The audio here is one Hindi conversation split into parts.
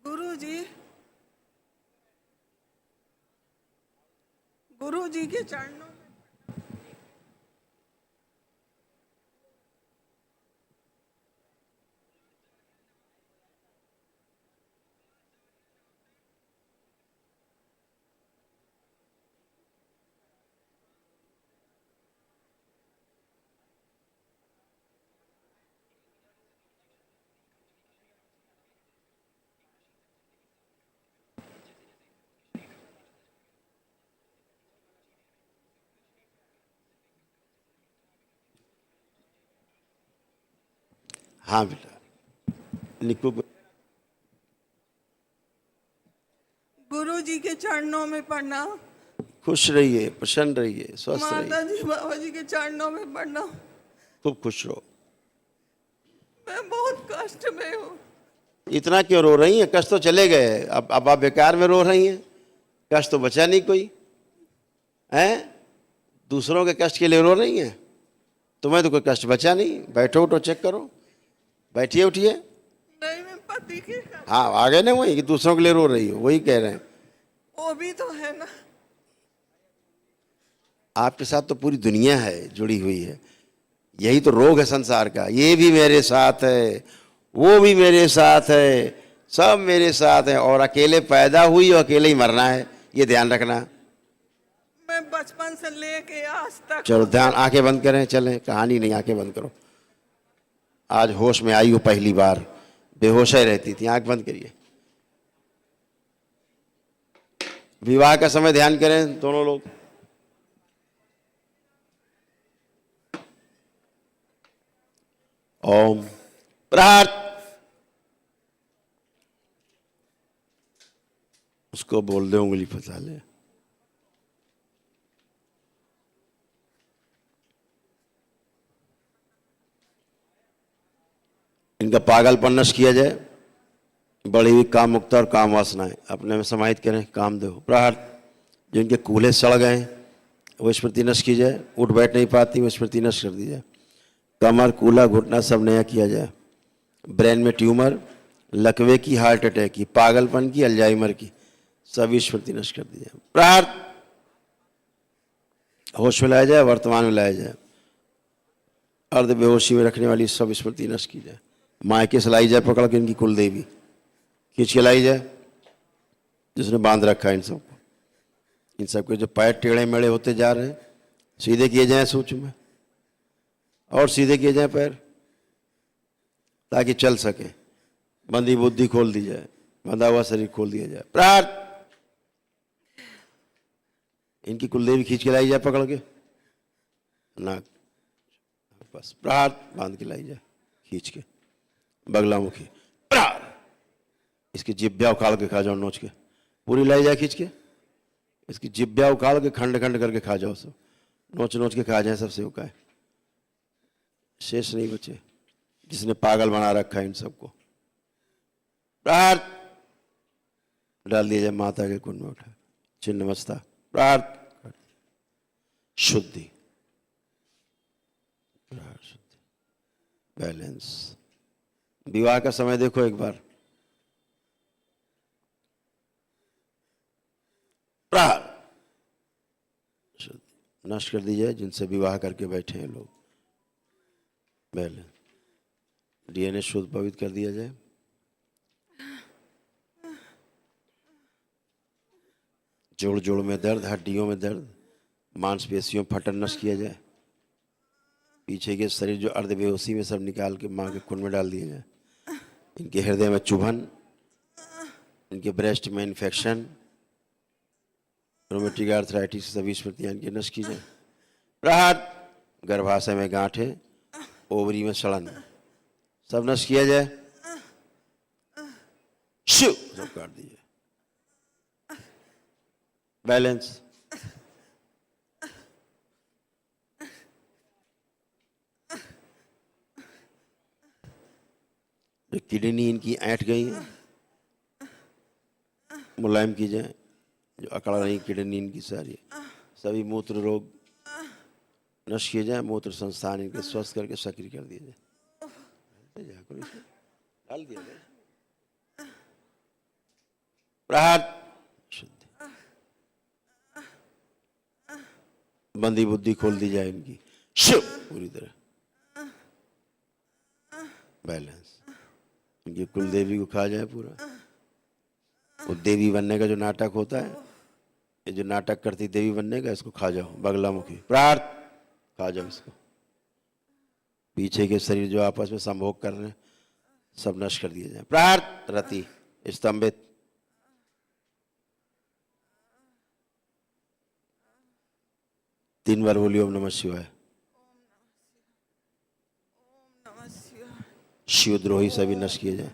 गुरु जी, गुरु जी के चरणों में हाँ बेटा लिखो। गुरु जी के चरणों में प्रणाम। खुश रहिए, प्रसन्न रहिए, स्वस्थ रहिए, माता जी बाबा जी के चरणों में प्रणाम। खूब खुश रहो। मैं बहुत कष्ट में हूँ। इतना क्यों रो रही हैं? कष्ट तो चले गए, अब आप बेकार में रो रही हैं। कष्ट तो बचा नहीं कोई हैं। दूसरों के कष्ट के लिए रो रही हैं, तुम्हें तो कोई कष्ट बचा नहीं। बैठो उठो, चेक करो, बैठिए उठिए। नहीं, मैं पति के हाँ आ गए ना वही कि दूसरों के लिए रो रही हो, वही कह रहे हैं। वो भी तो है ना। आपके साथ तो पूरी दुनिया है, जुड़ी हुई है। यही तो रोग है संसार का। ये भी मेरे साथ है, वो भी मेरे साथ है, सब मेरे साथ है, और अकेले पैदा हुई और अकेले ही मरना है, ये ध्यान रखना। मैं बचपन से लेके आज तक चलो ध्यान, आंखें बंद करें, चलें, कहानी नहीं, आंखें बंद करो। आज होश में आई हो पहली बार, बेहोश ही रहती थी। आंख बंद करिए। विवाह का समय ध्यान करें दोनों लोग। ओम प्रार्थ। उसको बोल दे, उंगली फंसा ले। इनका पागलपन नष्ट किया जाए। बड़ी हुई काम मुक्ता और काम वासनाएं अपने में समाहित करें। काम दो प्रार्थ। जो इनके कूल्हे सड़ गए वो स्मृति नष्ट की जाए। उठ बैठ नहीं पाती वो स्मृति नष्ट कर दी जाए। कमर, कूल्हा, घुटना सब नया किया जाए। ब्रेन में ट्यूमर, लकवे की, हार्ट अटैक की, पागलपन की, अल्जाइमर की, सभी स्मृति नष्ट कर दी जाए। प्रार्थ। होश में लाया जाए, वर्तमान में लाया जाए। अर्ध बेहोशी में रखने वाली सब स्मृति नष्ट की जाए। मायके से लाई जाए पकड़ के इनकी कुल देवी, खींच के लाई जाए जिसने बांध रखा है इन सबको। इन सबके जो पैर टेढ़े मेढ़े होते जा रहे हैं, सीधे किए जाएं सूक्ष्म में, और सीधे किए जाएं पैर, ताकि चल सके। बंदी बुद्धि खोल दी जाए, बंधा हुआ शरीर खोल दिया जाए। प्रार्थ। इनकी कुलदेवी खींच के लाई जाए पकड़ के, नाक बस। प्रार्थ। बांध के लाई जाए खींच के, बगलामुखी। प्रार्थ। इसकी जिब्या उखाड़ के खा जाओ, नोच के पूरी लाई जाए खींच के। इसकी जिब्या उखाड़ के खंड खंड करके खा जाओ सब, नोच नोच के खा जाए सबसे उकाए, शेष नहीं बचे। जिसने पागल बना रखा है इन सबको। प्रार्थ। डाल दिया जाए माता के कुंड में, उठा चिन्ह नमस्ता। प्रार्थ। शुद्धि, बैलेंस। विवाह का समय देखो एक बार। प्रार्थ। नष्ट कर दीजिए जिनसे विवाह करके बैठे हैं लोग। बैलेंस। डीएनए शुद्ध पवित्र कर दिया जाए। जोड़ जोड़ में दर्द, हड्डियों में दर्द, मांसपेशियों फटन नष्ट किया जाए। पीछे के शरीर जो अर्ध बेहोशी में सब निकाल के माँ के खून में डाल दिया जाए। इनके हृदय में चुभन, इनके ब्रेस्ट में इन्फेक्शन, रोमेटिक आर्थराइटिस, सभी स्मृतियाँ इनकी नष्ट की जाए। प्रार्थ। गर्भाशय में गांठें, ओवरी में सड़न, सब नष्ट किया जाए। शिव सब काट दीजिए। बैलेंस। जो किडनी इनकी ऐंठ गई है मुलायम की जाए। जो अकड़ रही किडनी इनकी सारी, सभी मूत्र रोग नष्ट किए जाए। मूत्र संस्थान इनके स्वस्थ करके सक्रिय कर दिए जाए। डाल दिया जाए। प्रहार शुद्ध। बंदी बुद्धि खोल दी जाए इनकी, शुभ पूरी तरह बैलेंस। इनकी कुल देवी को खा जाए पूरा। वो देवी बनने का जो नाटक होता है, ये जो नाटक करती देवी बनने का, इसको खा जाओ बगलामुखी। प्रार्थ खा जाओ इसको। पीछे के शरीर जो आपस में संभोग कर रहे हैं सब नष्ट कर दिए जाए। प्रार्थ रति स्तंभित। तीन बार बोलिए ओम नमः शिवाय। नमः शिवाय। शिवद्रोही सभी नष्ट किए जाए।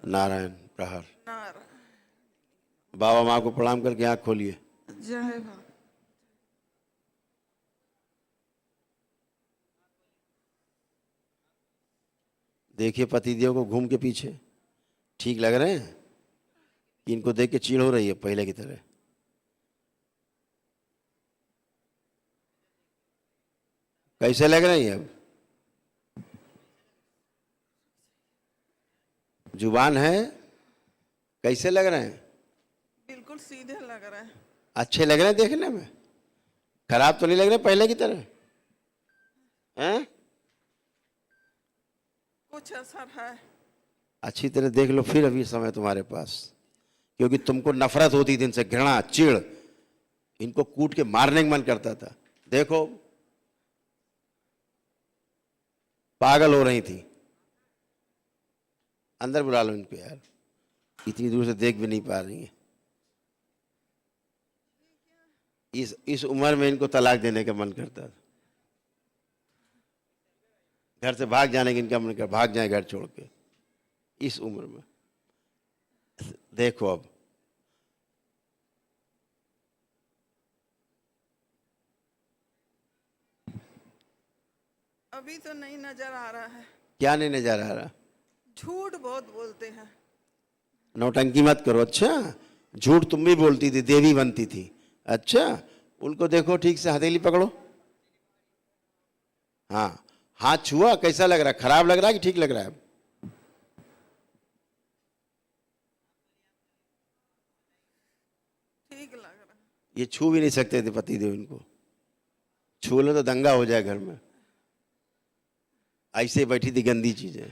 नारायण प्रहार। नारायण। बाबा माँ को प्रणाम करके आंख खोलिए। जय भगवान। देखिए पतिदेव को घूम के पीछे ठीक लग रहे हैं कि इनको देख के चीड़ हो रही है पहले की तरह? कैसे लग रही है अब? जुबान है, कैसे लग रहे हैं? बिल्कुल सीधे लग रहा है। अच्छे लग रहे हैं देखने में? खराब तो नहीं लग रहे पहले की तरह? हैं? कुछ असर है। अच्छी तरह देख लो फिर अभी समय तुम्हारे पास, क्योंकि तुमको नफरत होती थी इनसे, घृणा चिढ़, इनको कूट के मारने का मन करता था। देखो पागल हो रही थी। अंदर बुला लो इनको यार, इतनी दूर से देख भी नहीं पा रही है। इस उम्र में इनको तलाक देने का मन करता था। घर से भाग जाने की इनका मन कर, भाग जाए घर छोड़ के इस उम्र में। देखो अब अभी तो नहीं नजर आ रहा है। क्या नहीं नजर आ रहा? झूठ बहुत बोलते हैं। नौटंकी मत करो। अच्छा, झूठ तुम भी बोलती थी, देवी बनती थी। अच्छा, उनको देखो ठीक से, हथेली पकड़ो। हाँ, हाथ छुआ, कैसा लग रहा है? खराब लग रहा है कि ठीक लग रहा है? ठीक लग रहा है। ये छू भी नहीं सकते थे पतिदेव इनको, छू लो तो दंगा हो जाए घर में। ऐसे बैठी थी गंदी चीजें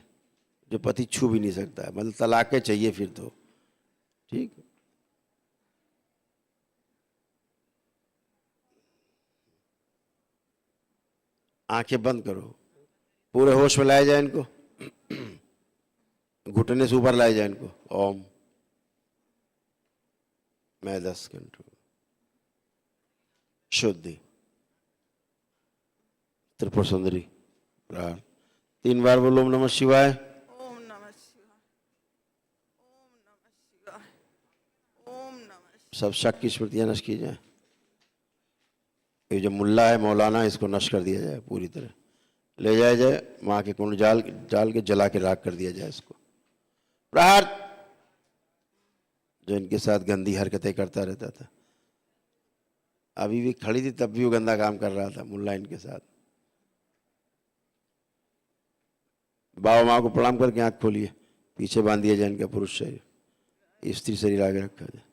जो पति छू भी नहीं सकता है, मतलब तलाक चाहिए फिर तो। ठीक, आंखें बंद करो, पूरे होश में लाया जाए इनको। घुटने से ऊपर लाया जाए इनको। ओम मैं 10 कंट्रोल शुद्धि त्रिपुर सुंदरी प्राण। 3 बार बोलो ओम नमः शिवाय। ओम नमः शिवाय। ओम नमः शिवाय। ओम नमः। सब शक की स्मृतियां नष्ट की जाए। ये जो मुल्ला है मौलाना, इसको नष्ट कर दिया जाए पूरी तरह, ले जाया जाए माँ के कुंड जाल डाल के जला के राख कर दिया जाए इसको। प्रहार। जो इनके साथ गंदी हरकतें करता रहता था, अभी भी खड़ी थी तब भी वो गंदा काम कर रहा था मुल्ला इनके साथ। बाबा माँ को प्रणाम करके आंख खोलिए, पीछे बांध दिया जाए इनका पुरुष शरीर, स्त्री शरीर आगे रखा जाए।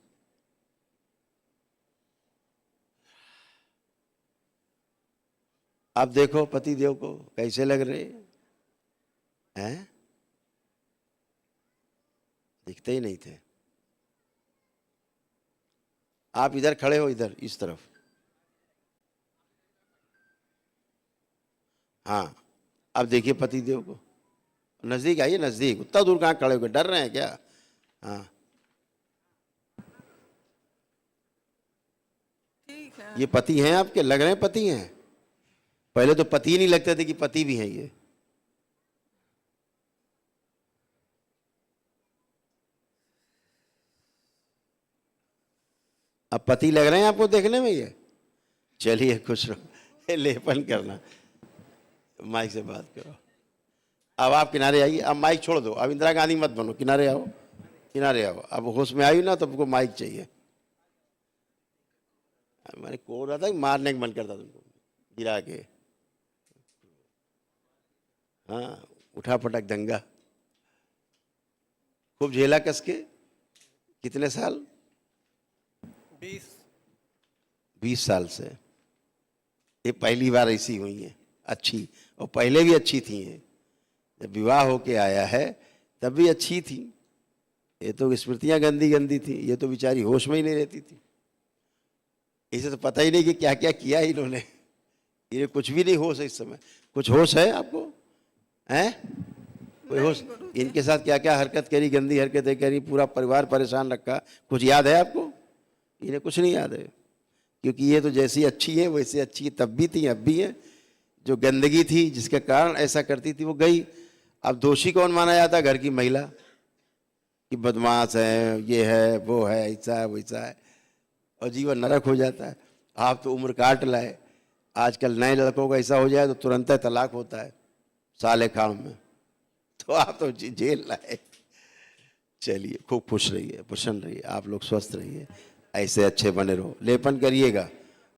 अब देखो पति देव को कैसे लग रहे हैं? दिखते ही नहीं थे। आप इधर खड़े हो, इधर इस तरफ। हाँ, अब देखिए पति देव को, नजदीक आइए, नजदीक। उतना दूर कहाँ खड़े हो गए, डर रहे हैं क्या? हाँ, ठीक है। ये पति हैं आपके, लग रहे हैं पति हैं। पहले तो पति ही नहीं लगते थे कि पति भी हैं ये। अब पति लग रहे हैं आपको देखने में ये। चलिए खुश रहो, लेपन करना, माइक से बात करो। अब आप किनारे आइए, अब माइक छोड़ दो, अब इंदिरा गांधी मत बनो, किनारे आओ, किनारे आओ। अब होश में आई ना तो आपको माइक चाहिए। मैंने को रहा था मारने का मन करता तुमको गिरा के। हाँ, उठा पटक दंगा खूब झेला कस के, कितने साल? 20 साल से। ये पहली बार ऐसी हुई है अच्छी, और पहले भी अच्छी थी हैं। जब विवाह होके आया है तब भी अच्छी थी। ये तो स्मृतियां गंदी गंदी थी, ये तो बेचारी होश में ही नहीं रहती थी। इसे तो पता ही नहीं कि क्या क्या किया इन्होंने। ये कुछ भी नहीं होश है इस समय। कुछ होश है आपको? हैं? कोई होश? इनके साथ क्या क्या हरकत करी, गंदी हरकतें करी, पूरा परिवार परेशान रखा, कुछ याद है आपको? इन्हें कुछ नहीं याद है, क्योंकि ये तो जैसी अच्छी है वैसे अच्छी तब भी थी, अब भी है। जो गंदगी थी जिसके कारण ऐसा करती थी वो गई। अब दोषी कौन माना जाता? घर की महिला, कि बदमाश है, ये है, वो है, ऐसा है, वैसा है, और जीवन नरक हो जाता है। आप तो उम्र काट लाए। आजकल नए लड़कों का ऐसा हो जाए तो तुरंत तलाक होता है साले काम में, तो आप तो जेल लाए। चलिए, खूब खुश रहिए, प्रसन्न रहिए, आप लोग स्वस्थ रहिए, ऐसे अच्छे बने रहो, लेपन करिएगा।